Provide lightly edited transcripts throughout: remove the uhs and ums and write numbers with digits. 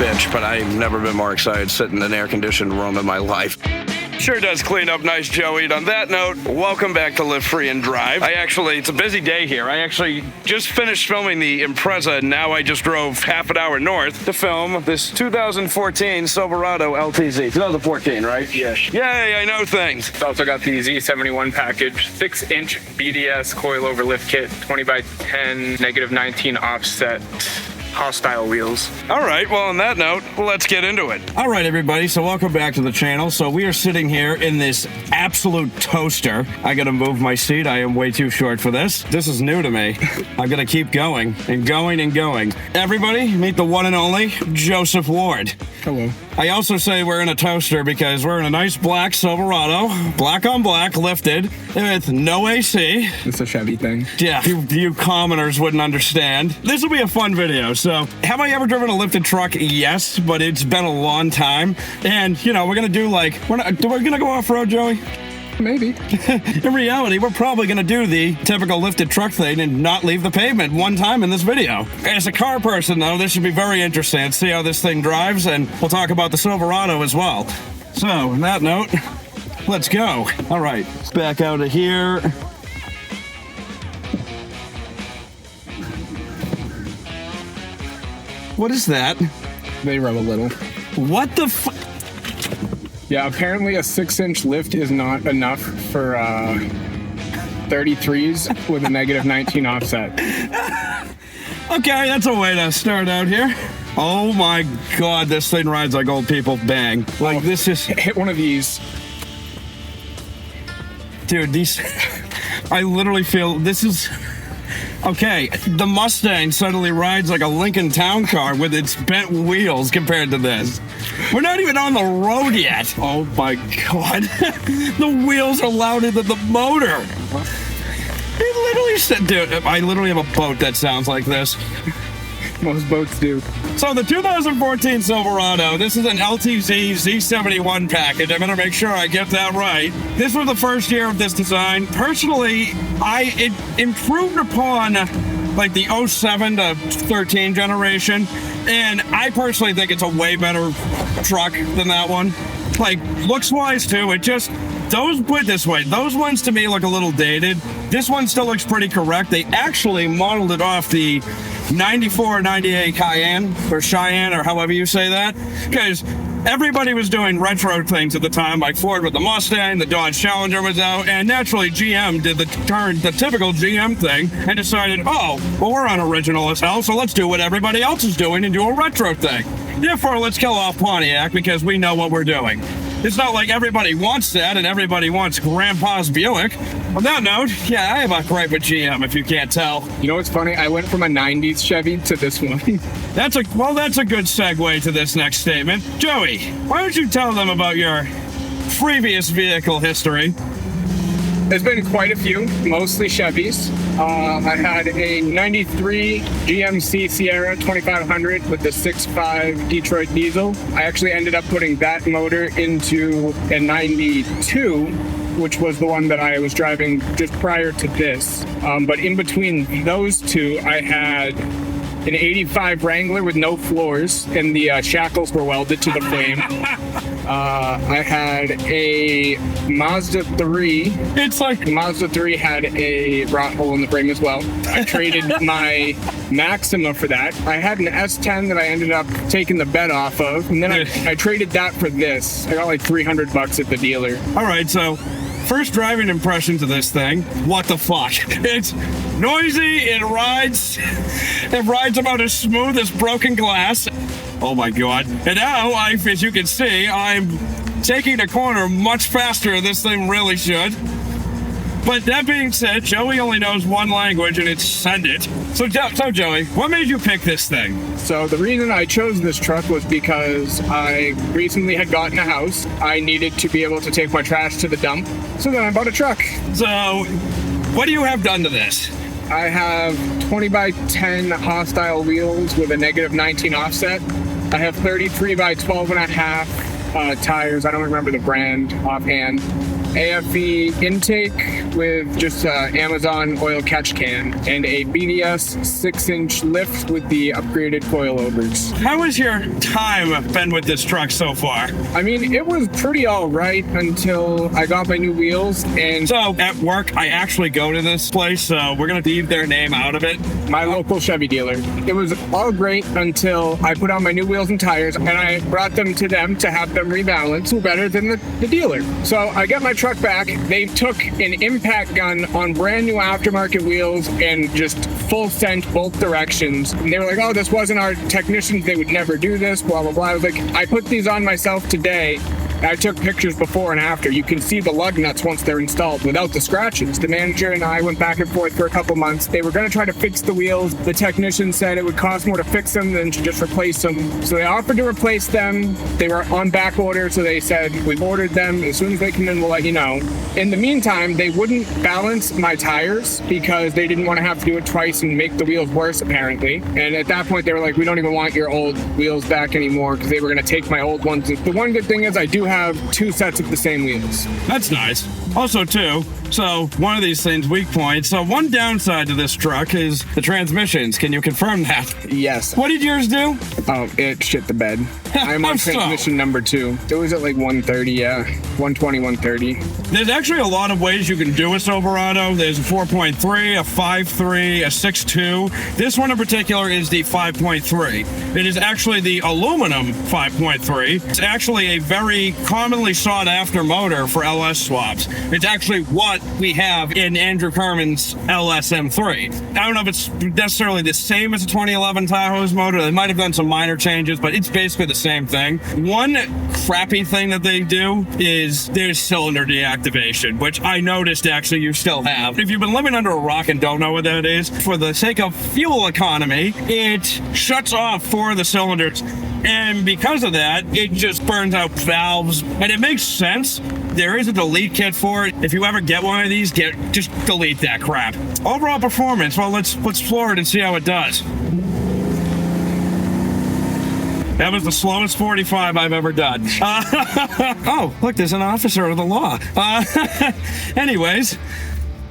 bitch, but I've never been more excited sitting in an air-conditioned room in my life. Sure does clean up nice, Joey. And on that note, welcome back to Live Free and Drive. It's a busy day here. I actually just finished filming the Impreza, and now I just drove half an hour north to film this 2014 Silverado LTZ. 2014, right? Yeah. Yay, I know things. It's also got the Z71 package, 6-inch BDS coilover lift kit, 20x10, -19 offset. Hostile wheels. All right, well, on that note, let's get into it. All right, everybody, so welcome back to the channel. So we are sitting here in this absolute toaster. I gotta move my seat. I am way too short for this. This is new to me. I'm gonna keep going and going and going. Everybody, meet the one and only Joseph Ward. Hello. I also say we're in a toaster because we're in a nice black Silverado, black on black, lifted, with no AC. It's a Chevy thing. Yeah, you commoners wouldn't understand. This will be a fun video. So, have I ever driven a lifted truck? Yes, but it's been a long time. And, you know, we're going to do we're going to go off-road, Joey? Maybe. In reality, we're probably going to do the typical lifted truck thing and not leave the pavement one time in this video. As a car person, though, this should be very interesting. Let's see how this thing drives, and we'll talk about the Silverado as well. So, on that note, let's go. All right, let's back out of here. What is that? They rub a little. What the Yeah, apparently a 6-inch lift is not enough for 33s with a -19 offset. Okay, that's a way to start out here. Oh my God, this thing rides like old people bang. Like this is... Hit one of these. Dude, these... I literally feel this is... Okay, the Mustang suddenly rides like a Lincoln Town Car with its bent wheels compared to this. We're not even on the road yet. Oh my God. The wheels are louder than the motor. He literally said, dude, I literally have a boat that sounds like this. Most boats do. So the 2014 Silverado, this is an LTZ Z71 package. I better make sure I get that right. This was the first year of this design. Personally, it improved upon like the 07 to 13 generation. And I personally think it's a way better truck than that one. Like looks wise too, put it this way, those ones to me look a little dated. This one still looks pretty correct. They actually modeled it off the 94, 98 Cayenne, or Cheyenne, or however you say that, because everybody was doing retro things at the time, like Ford with the Mustang, the Dodge Challenger was out, and naturally GM did the typical GM thing, and decided, oh, well, we're unoriginal as hell, so let's do what everybody else is doing and do a retro thing. Therefore, let's kill off Pontiac, because we know what we're doing. It's not like everybody wants that and everybody wants Grandpa's Buick. On that note, yeah, I have a gripe with GM, if you can't tell. You know what's funny? I went from a 90s Chevy to this one. That's a good segue to this next statement. Joey, why don't you tell them about your previous vehicle history? There's been quite a few, mostly Chevys. I had a 93 GMC Sierra 2500 with the 6.5 Detroit diesel. I actually ended up putting that motor into a 92, which was the one that I was driving just prior to this. But in between those two, I had an 85 Wrangler with no floors, and the shackles were welded to the frame. I had a Mazda 3. It's like the Mazda 3 had a rot hole in the frame as well. I traded my Maxima for that. I had an S10 that I ended up taking the bed off of, and then I traded that for this. I got like $300 at the dealer. All right, so first driving impressions of this thing, what the fuck? It's noisy, it rides about as smooth as broken glass. Oh my God. And now, as you can see, I'm taking the corner much faster than this thing really should. But that being said, Joey only knows one language, and it's send it. So Joey, what made you pick this thing? So the reason I chose this truck was because I recently had gotten a house. I needed to be able to take my trash to the dump. So then I bought a truck. So what do you have done to this? I have 20x10 hostile wheels with a -19 offset. I have 33x12.5 tires. I don't remember the brand offhand. AFE intake with just Amazon oil catch can, and a BDS 6-inch lift with the upgraded coilovers. How has your time been with this truck so far? I mean, it was pretty all right until I got my new wheels. And so at work, I actually go to this place, so we're going to leave their name out of it. My local Chevy dealer. It was all great until I put on my new wheels and tires, and I brought them to them to have them rebalance better than the dealer. So I got my truck back. They took an impact gun on brand new aftermarket wheels and just full sent both directions. And they were like, oh, this wasn't our technicians. They would never do this, blah, blah, blah. I was like, I put these on myself today. I took pictures before and after. You can see the lug nuts once they're installed without the scratches. The manager and I went back and forth for a couple months. They were going to try to fix the wheels. The technician said it would cost more to fix them than to just replace them. So they offered to replace them. They were on back order, so they said, we've ordered them. As soon as they come in, we'll let you know. In the meantime, they wouldn't balance my tires because they didn't want to have to do it twice and make the wheels worse, apparently. And at that point, they were like, we don't even want your old wheels back anymore, because they were going to take my old ones. The one good thing is I do have 2 sets of the same wheels. That's nice. Also, too, so one of these things, weak points. So one downside to this truck is the transmissions. Can you confirm that? Yes. What did yours do? Oh, it shit the bed. I'm on transmission number 2. It was at like 130, yeah. 120, 130. There's actually a lot of ways you can do a Silverado. There's a 4.3, a 5.3, a 6.2. This one in particular is the 5.3. It is actually the aluminum 5.3. It's actually a very commonly sought after motor for LS swaps. It's actually what we have in Andrew Kerman's LSM3. I don't know if it's necessarily the same as the 2011 Tahoe's motor. They might have done some minor changes, but it's basically the same thing. One crappy thing that they do is there's cylinder deactivation, which I noticed actually you still have. If you've been living under a rock and don't know what that is, for the sake of fuel economy, it shuts off 4 of the cylinders. And because of that, it just burns out valves. And it makes sense. There is a delete kit for it. If you ever get one of these, just delete that crap. Overall performance, well, let's floor it and see how it does. That was the slowest 45 I've ever done. Oh, look, there's an officer of the law. Anyways.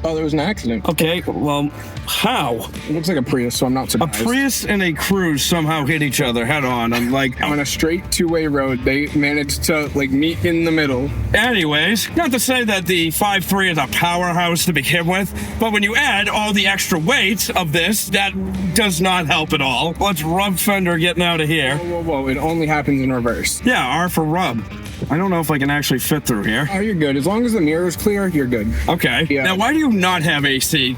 Oh, there was an accident. Okay, well, how? It looks like a Prius, so I'm not surprised. A Prius and a Cruise somehow hit each other head on. I'm like, on a straight 2-way road, they managed to like meet in the middle. Anyways, not to say that the 5.3 is a powerhouse to begin with, but when you add all the extra weight of this, that does not help at all. Let's rub fender getting out of here. Whoa, whoa, whoa. It only happens in reverse. Yeah, R for rub. I don't know if I can actually fit through here. Oh, you're good. As long as the mirror is clear, you're good. Okay. Yeah. Now, why do you not have AC,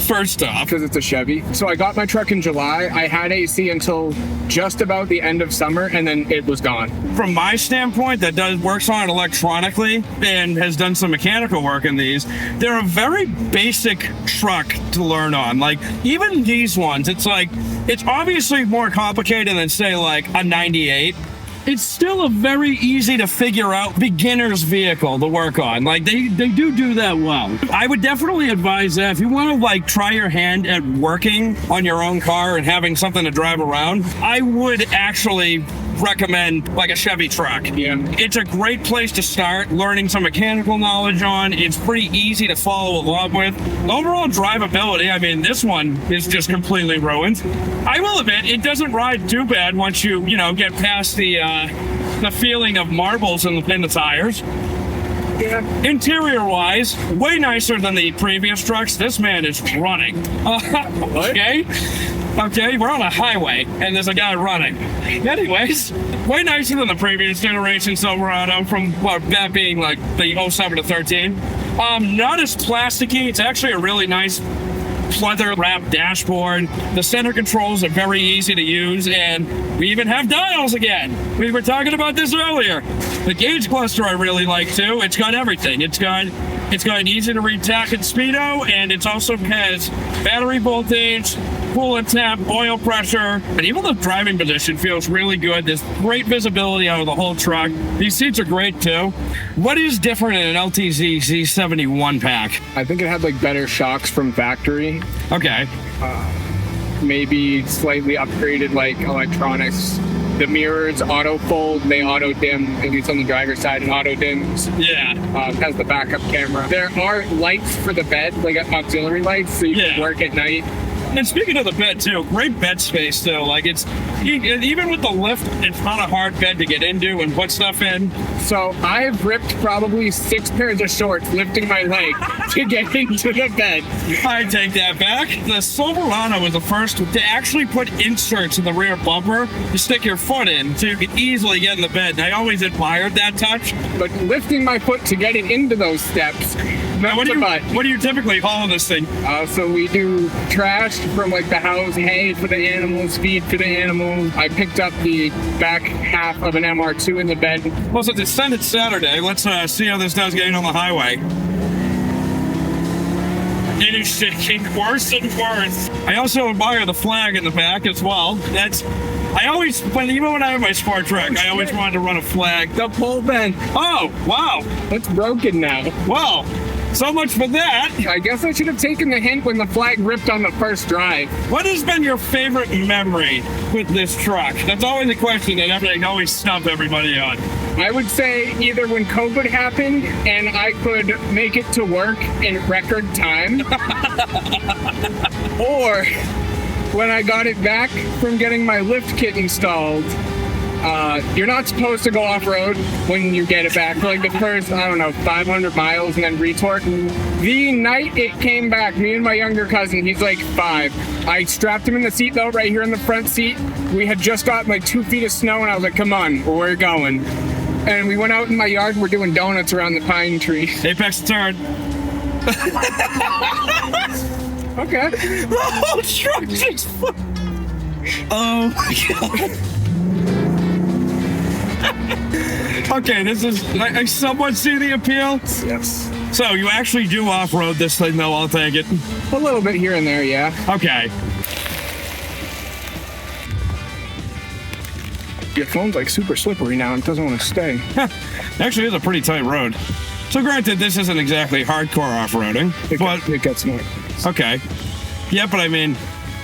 first off? Because it's a Chevy. So I got my truck in July. I had AC until just about the end of summer, and then it was gone. From my standpoint, that works on it electronically and has done some mechanical work in these, they're a very basic truck to learn on. Like, even these ones, it's obviously more complicated than, say, like a 98. It's still a very easy to figure out beginner's vehicle to work on. Like, they do that well. I would definitely advise that if you want to like try your hand at working on your own car and having something to drive around, I would actually recommend like a Chevy truck. Yeah. It's a great place to start learning some mechanical knowledge on. It's pretty easy to follow along with. Overall drivability, I mean, this one is just completely ruined. I will admit, it doesn't ride too bad once you get past the feeling of marbles in the tires. Yeah. Interior-wise, way nicer than the previous trucks. This man is running. Okay, we're on a highway, and there's a guy running. Anyways, way nicer than the previous generation Silverado, from that being like the 07 to 13. Not as plasticky. It's actually a really nice leather-wrapped dashboard. The center controls are very easy to use, and we even have dials again. We were talking about this earlier. The gauge cluster I really like too. It's got everything. It's got an easy to read tach and speedo, and it also has battery voltage, coolant temp, oil pressure, and even the driving position feels really good. There's great visibility out of the whole truck. These seats are great too. What is different in an LTZ Z71 pack? I think it had like better shocks from factory. Okay. Maybe slightly upgraded like electronics The mirrors auto fold, they auto dim, at least on the driver's side, and auto dims. Yeah. Has the backup camera. There are lights for the bed, like auxiliary lights, so you can work at night. And speaking of the bed too, great bed space too. Like it's even with the lift, it's not a hard bed to get into and put stuff in. So I've ripped probably 6 pairs of shorts lifting my leg to get into the bed. I take that back. The Silverado was the first to actually put inserts in the rear bumper to stick your foot in so you could easily get in the bed. And I always admired that touch. But lifting my foot to get it into those steps, what do you typically haul in this thing? So we do trash from like the house, hay for the animals, feed for the animals. I picked up the back half of an MR2 in the bed. Well, since it's Senate Saturday, let's see how this does getting on the highway. It is shaking worse and worse. I also admire the flag in the back as well. Even when I have my sport truck, I always wanted to run a flag. The pole bent. Oh, wow. It's broken now. Well, so much for that. I guess I should have taken the hint when the flag ripped on the first drive. What has been your favorite memory with this truck? That's always a question that I always stump everybody on. I would say either when COVID happened and I could make it to work in record time, or when I got it back from getting my lift kit installed. You're not supposed to go off-road when you get it back for like the first, 500 miles and then retorque. The night it came back, me and my younger cousin, he's like 5. I strapped him in the seatbelt right here in the front seat. We had just got like 2 feet of snow and I was like, come on, we're going. And we went out in my yard and we're doing donuts around the pine tree. Apex turn. Okay. The whole truck just... Oh my God. Okay, this is, I somewhat see the appeal. Yes. So you actually do off-road this thing though, I'll take it. A little bit here and there, yeah. Okay. Your phone's like super slippery now and it doesn't want to stay. Actually, it's a pretty tight road. So granted, this isn't exactly hardcore off-roading, but... It gets more. Okay. Yeah, but I mean,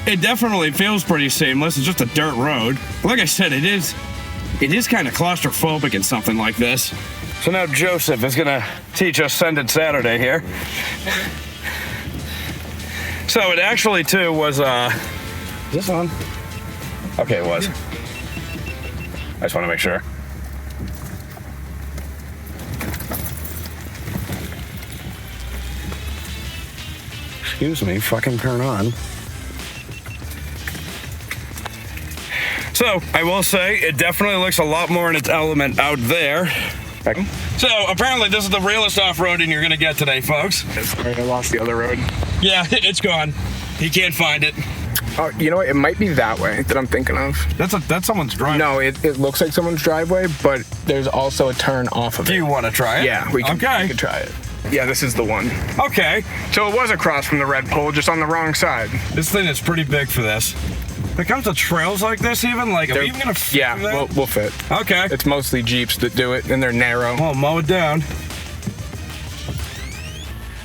it definitely feels pretty seamless. It's just a dirt road. Like I said, it is kind of claustrophobic in something like this. So now Joseph is gonna teach us Send It Saturday here. So it actually too was, is this on? Okay, it was. I just want to make sure. Excuse me, fucking turn on. So, I will say, it definitely looks a lot more in its element out there. So, apparently this is the realest off-roading you're gonna get today, folks. Sorry, I lost the other road. Yeah, it's gone. He can't find it. Oh, you know what? It might be that way that I'm thinking of. That's someone's driveway. No, it looks like someone's driveway, but there's also a turn off of it. Do you want to try it? Yeah, we can try it. Yeah, this is the one. Okay. So it was across from the red pole, just on the wrong side. This thing is pretty big for this. When it comes to trails like this, even, like, are we even gonna fit Yeah, that? we'll fit. Okay. It's mostly Jeeps that do it, and they're narrow. Well, mow it down.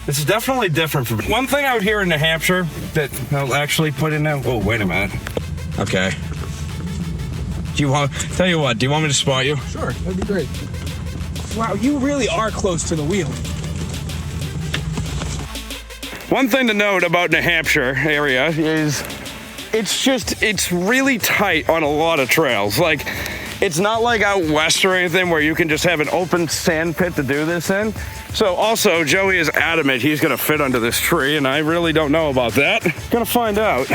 This is definitely different from one thing out here in New Hampshire that they'll actually put in there. Oh, wait a minute. Okay. Do you want me to spot you? Sure, that'd be great. Wow, you really are close to the wheel. One thing to note about New Hampshire area is it's really tight on a lot of trails. Like, it's not like out west or anything where you can just have an open sand pit to do this in. So also, Joey is adamant he's gonna fit under this tree, and I really don't know about that. Gonna find out.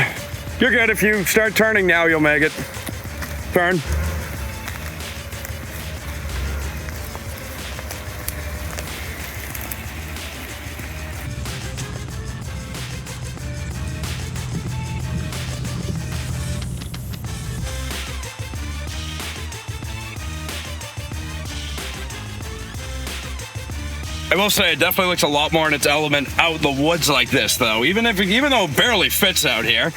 You're good. If you start turning now, you'll make it. Turn. I will say it definitely looks a lot more in its element out in the woods like this, though. Even though it barely fits out here,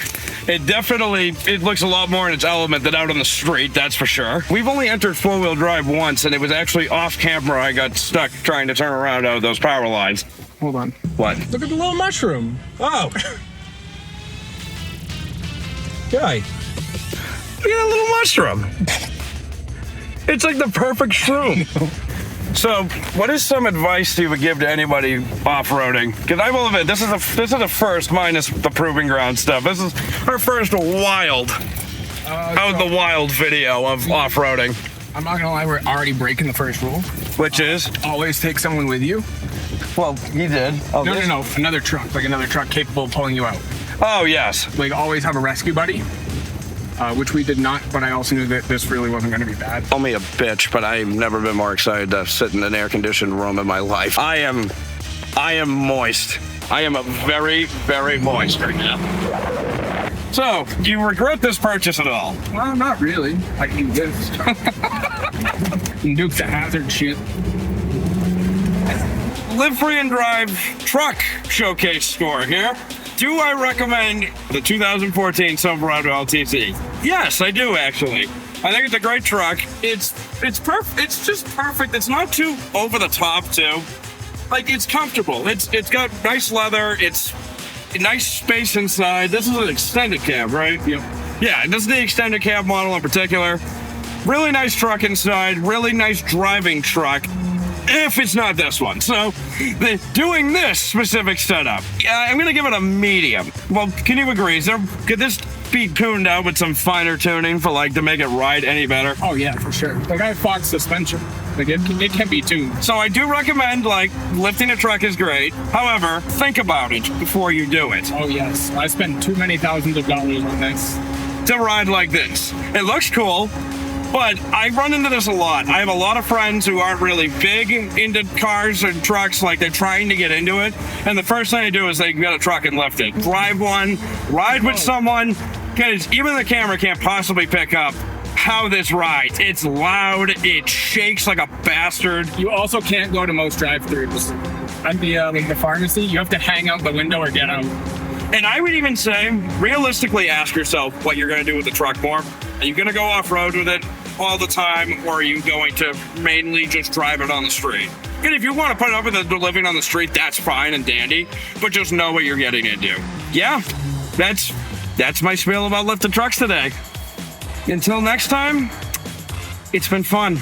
it looks a lot more in its element than out on the street, that's for sure. We've only entered four-wheel drive once, and it was actually off camera. I got stuck trying to turn around out of those power lines. Hold on. What? Look at the little mushroom. Oh. Guy. Look at that little mushroom. It's like the perfect shroom. So, what is some advice you would give to anybody off-roading? Because I will admit, this is a first minus the proving ground stuff. This is our first wild, out the wild video of off-roading. I'm not gonna lie, we're already breaking the first rule. Which is? Always take someone with you. Well, you did. Oh, No. Another truck, like another truck capable of pulling you out. Oh, yes. Like always have a rescue buddy, which we did not, but I also knew that this really wasn't gonna be bad. Call me a bitch, but I've never been more excited to sit in an air-conditioned room in my life. I am moist. I am very, very moist right now. So, do you regret this purchase at all? Well, not really. I can this. Duke's a hazard shit. Live Free and Drive truck showcase store here. Do I recommend the 2014 Silverado LTZ? Yes, I do actually. I think it's a great truck. It's perfect. It's just perfect. It's not too over the top too. Like it's comfortable. It's got nice leather. It's nice space inside. This is an extended cab, right? Yep. Yeah, this is the extended cab model in particular. Really nice truck inside. Really nice driving truck. If it's not this one. So, doing this specific setup, I'm going to give it a medium. Well, can you agree? Could this be tuned out with some finer tuning for to make it ride any better? Oh yeah, for sure. Like I have Fox suspension. Like it can be tuned. So I do recommend lifting a truck is great. However, think about it before you do it. Oh yes, I spent too many thousands of dollars on this. To ride like this. It looks cool. But I run into this a lot. I have a lot of friends who aren't really big into cars and trucks, like they're trying to get into it. And the first thing they do is they get a truck and lift it. Drive one, ride with someone, because even the camera can't possibly pick up how this rides. It's loud, it shakes like a bastard. You also can't go to most drive-thrus. At the pharmacy, you have to hang out the window or get out. And I would even say, realistically ask yourself what you're gonna do with the truck more. Are you gonna go off-road with it all the time, or are you going to mainly just drive it on the street? And if you want to put it up with the living on the street, that's fine and dandy, but just know what you're getting into. Yeah, that's my spiel about lifting trucks today. Until next time, it's been fun.